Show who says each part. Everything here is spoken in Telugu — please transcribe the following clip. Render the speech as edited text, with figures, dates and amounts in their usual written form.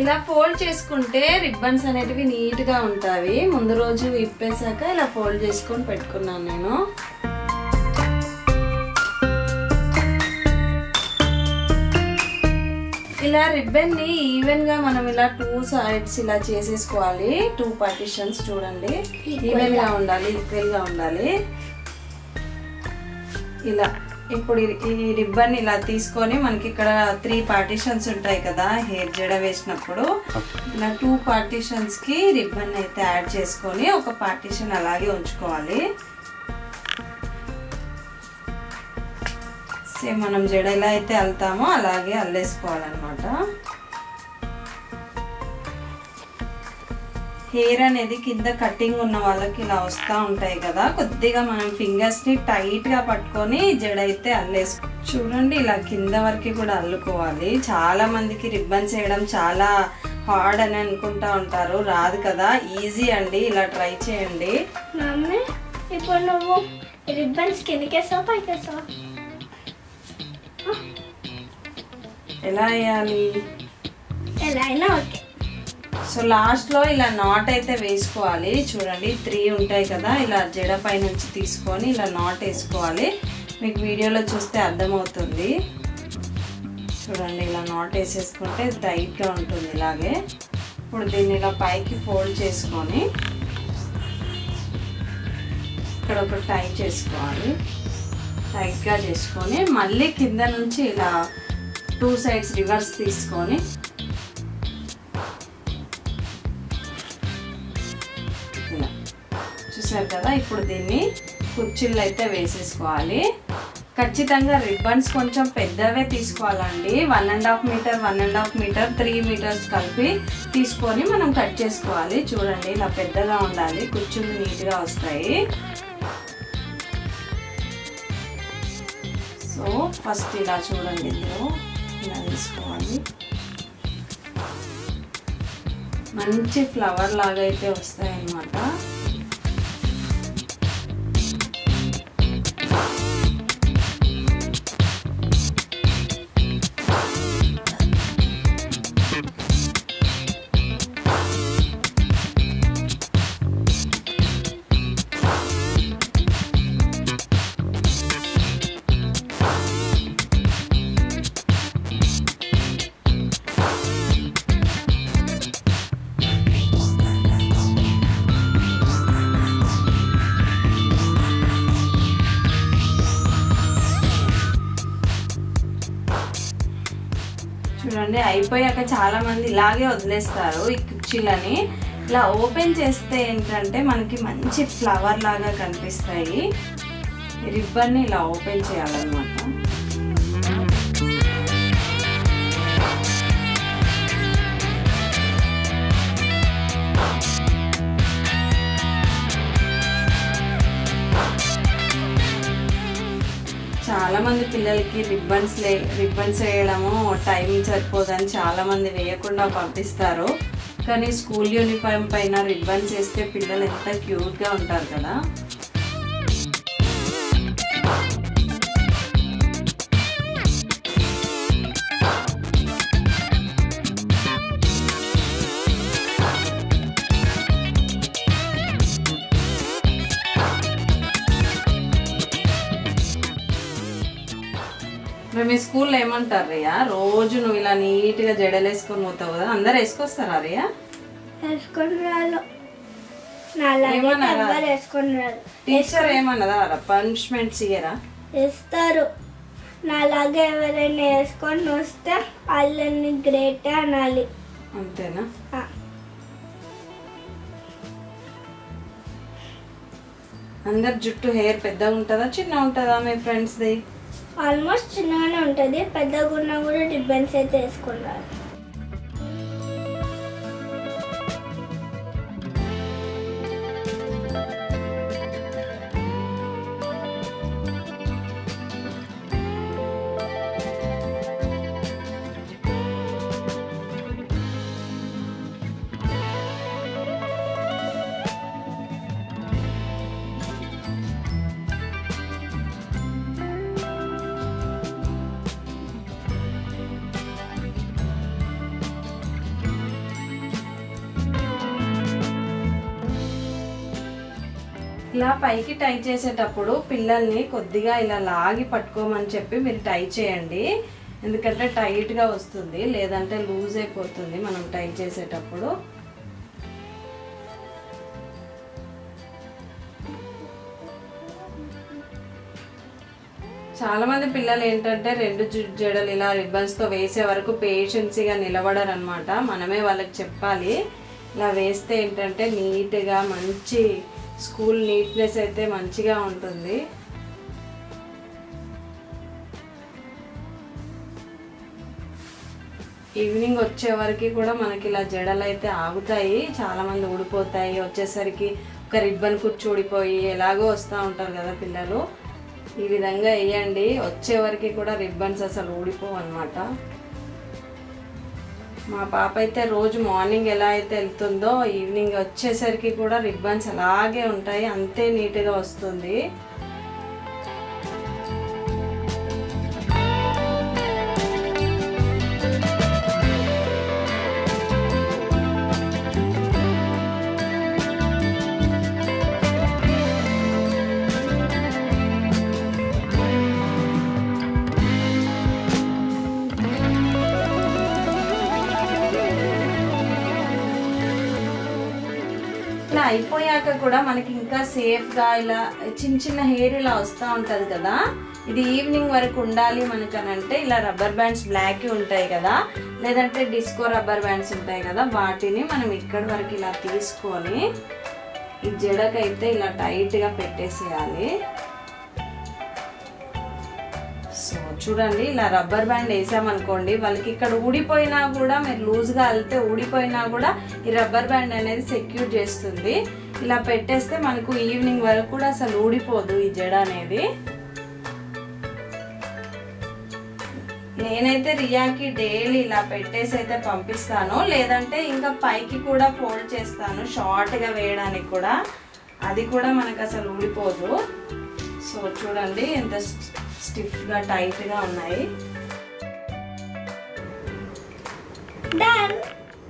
Speaker 1: ఇలా ఫోల్డ్ చేసుకుంటే రిబ్బన్స్ అనేటివి నీట్ గా ఉంటాయి. ముందు రోజు ఇప్పేసాక ఇలా ఫోల్డ్ చేసుకొని పెట్టుకున్నాను నేను. ఇలా రిబ్బన్ ని ఈవెన్ గా మనం ఇలా 2 సైడ్స్ ఇలా చేసేసుకోవాలి. 2 పార్టిషన్స్ చూడండి, ఈవెన్ గా ఉండాలి, ఈక్వల్ గా ఉండాలి. ఇలా ఇప్పుడు ఈ రిబ్బన్ ఇలా తీసుకొని మనకి ఇక్కడ 3 పార్టిషన్స్ ఉంటాయి కదా హెయిర్ జడ వేసినప్పుడు, ఇలా 2 పార్టిషన్స్ కి రిబ్బన్ అయితే యాడ్ చేసుకొని ఒక పార్టిషన్ అలాగే ఉంచుకోవాలి. సేమ్ మనం జడ ఎలా అయితే అల్లుతామో అలాగే అల్లేసుకోవాలన్నమాట. హెయిర్ అనేది కింద కటింగ్ ఉన్న వాళ్ళకి ఇలా వస్తూ ఉంటాయి కదా, కొద్దిగా మనం ఫింగర్స్ ని టైట్ గా పట్టుకొని జడ అయితే అల్లేసుకో. చూడండి ఇలా కింద వరకు కూడా అల్లుకోవాలి. చాలా మందికి రిబ్బన్స్ వేయడం చాలా హార్డ్ అని అనుకుంటా ఉంటారు, రాదు కదా, ఈజీ అండి, ఇలా ట్రై చేయండి.
Speaker 2: మమ్మీ ఇప్పుడు నువ్వు రిబ్బన్స్ కిందకేసావా పైకేసావా?
Speaker 1: ఎలా వేయాలి?
Speaker 2: ఎలా అయినా ఓకే.
Speaker 1: సో లాస్ట్ లో ఇలా నాట్ అయితే వేసుకోవాలి. చూడండి 3 ఉంటాయి కదా, ఇలా జడ పై నుంచి తీసుకొని ఇలా నాట్ వేసుకోవాలి. మీకు వీడియోలో చూస్తే అర్థమవుతుంది. చూడండి ఇలా నాట్ వేసేసుకుంటే టైట్ గా ఉంటుంది ఇలాగే. ఇప్పుడు దీన్ని ఇలా పైకి ఫోల్డ్ చేసుకొని ఇక్కడ ఒక టై చేసుకోవాలి. టైట్ గా చేసుకొని మళ్ళీ కింద నుంచి ఇలా 2 సైడ్స్ రివర్స్ తీసుకొని ఇలా చూసారు కదా. ఇప్పుడు దీన్ని కుర్చీలు అయితే వేసేసుకోవాలి. ఖచ్చితంగా రిబ్బన్స్ కొంచెం పెద్దవే తీసుకోవాలండి. 1.5 మీటర్ 1.5 మీటర్ 3 మీటర్స్ కలిపి తీసుకొని మనం కట్ చేసుకోవాలి. చూడండి ఇలా పెద్దగా ఉండాలి, కుర్చీలు నీట్గా వస్తాయి. సో ఫస్ట్ ఇలా చూడండి, ఇందులో ఇలా తీసుకోవాలి. మంచి ఫ్లవర్ లాగా అయితే వస్తాయి అన్నమాట. చూడండి అయిపోయాక చాలా మంది ఇలాగే వదిలేస్తారు ఈ కుర్చీలని. ఇలా ఓపెన్ చేస్తే ఏంటంటే మనకి మంచి ఫ్లవర్ లాగా కనిపిస్తాయి. రిబ్బన్ని ఇలా ఓపెన్ చేయాలన్నమాట. చాలా మంది పిల్లలకి రిబ్బన్స్ వేయడము టైం సరిపోదని చాలా మంది వేయకుండా పంపిస్తారు. కానీ స్కూల్ యూనిఫామ్ పైన రిబ్బన్స్ వేస్తే పిల్లలు ఎంత క్యూట్గా ఉంటారు కదా. మీ స్కూల్లో ఏమంటారు రియా? రోజు నువ్వు ఇలా నీట్గా జడలు వేసుకొని పోతావు కదా, అందరు వేసుకొస్తారా రియా? టీచర్ ఏమన్నదా? పనిష్మెంట్స్ ఇయ్యరా?
Speaker 2: ఇస్తారు. నాలాగే ఎవరైనా వేసుకొని వస్తే వాళ్ళని గ్రేట్ అనాలి.
Speaker 1: అంతేనా? అందరు జుట్టు హెయిర్ పెద్దగా ఉంటుందా చిన్న ఉంటుందా మీ ఫ్రెండ్స్ది?
Speaker 2: ఆల్మోస్ట్ చిన్నగానే ఉంటుంది. పెద్దగా ఉన్నా కూడా రిబ్బన్స్ అయితే వేసుకున్నారు.
Speaker 1: ఇలా పైకి టై చేసేటప్పుడు పిల్లల్ని కొద్దిగా ఇలా లాగి పట్టుకోమని చెప్పి మీరు టై చేయండి. ఎందుకంటే టైట్గా వస్తుంది, లేదంటే లూజ్ అయిపోతుంది మనం టై చేసేటప్పుడు. చాలామంది పిల్లలు ఏంటంటే 2 జడలు ఇలా రిబ్బన్స్తో వేసే వరకు పేషెన్సీగా నిలబడరు అనమాట. మనమే వాళ్ళకి చెప్పాలి. ఇలా వేస్తే ఏంటంటే నీట్గా మంచి స్కూల్ నీట్నెస్ అయితే మంచిగా ఉంటుంది. ఈవినింగ్ వచ్చే వరకు కూడా మనకి ఇలా జడలు అయితే ఆగుతాయి, చాలామంది ఊడిపోతాయి. వచ్చేసరికి ఒక రిబ్బన్ కుర్చీ ఊడిపోయి ఎలాగో వస్తూ ఉంటారు కదా పిల్లలు. ఈ విధంగా వేయండి, వచ్చే వరకు కూడా రిబ్బన్స్ అసలు ఊడిపోవు అనమాట. మా పాప అయితే రోజు మార్నింగ్ ఎలా అయితే వెళ్తుందో ఈవినింగ్ వచ్చేసరికి కూడా రిబ్బన్స్ అలాగే ఉంటాయి, అంతే నీట్గా వస్తుంది. ఇలా అయిపోయాక కూడా మనకి ఇంకా సేఫ్గా ఇలా చిన్న హెయిర్ ఇలా వస్తూ ఉంటుంది కదా, ఇది ఈవినింగ్ వరకు ఉండాలి మనకనంటే ఇలా రబ్బర్ బ్యాండ్స్ బ్లాక్ ఉంటాయి కదా, లేదంటే డిస్కో రబ్బర్ బ్యాండ్స్ ఉంటాయి కదా, వాటిని మనం ఇక్కడి వరకు ఇలా తీసుకొని ఈ జడకైతే ఇలా టైట్గా పెట్టేసేయాలి. సో చూడండి, ఇలా రబ్బర్ బ్యాండ్ వేసామనుకోండి, వాళ్ళకి ఇక్కడ ఊడిపోయినా కూడా మీరు లూజ్గా వెళ్తే ఊడిపోయినా కూడా ఈ రబ్బర్ బ్యాండ్ అనేది సెక్యూర్ చేస్తుంది. ఇలా పెట్టేస్తే మనకు ఈవినింగ్ వరకు కూడా అసలు ఊడిపోదు ఈ జడ అనేది. నేనైతే రియాకి డైలీ ఇలా పెట్టేసి అయితే పంపిస్తాను, లేదంటే ఇంకా పైకి కూడా ఫోల్డ్ చేస్తాను షార్ట్గా వేయడానికి కూడా, అది కూడా మనకు అసలు ఊడిపోదు. సో చూడండి ఎంత స్టిఫ్గా టైట్గా ఉన్నాయి.
Speaker 2: డన్.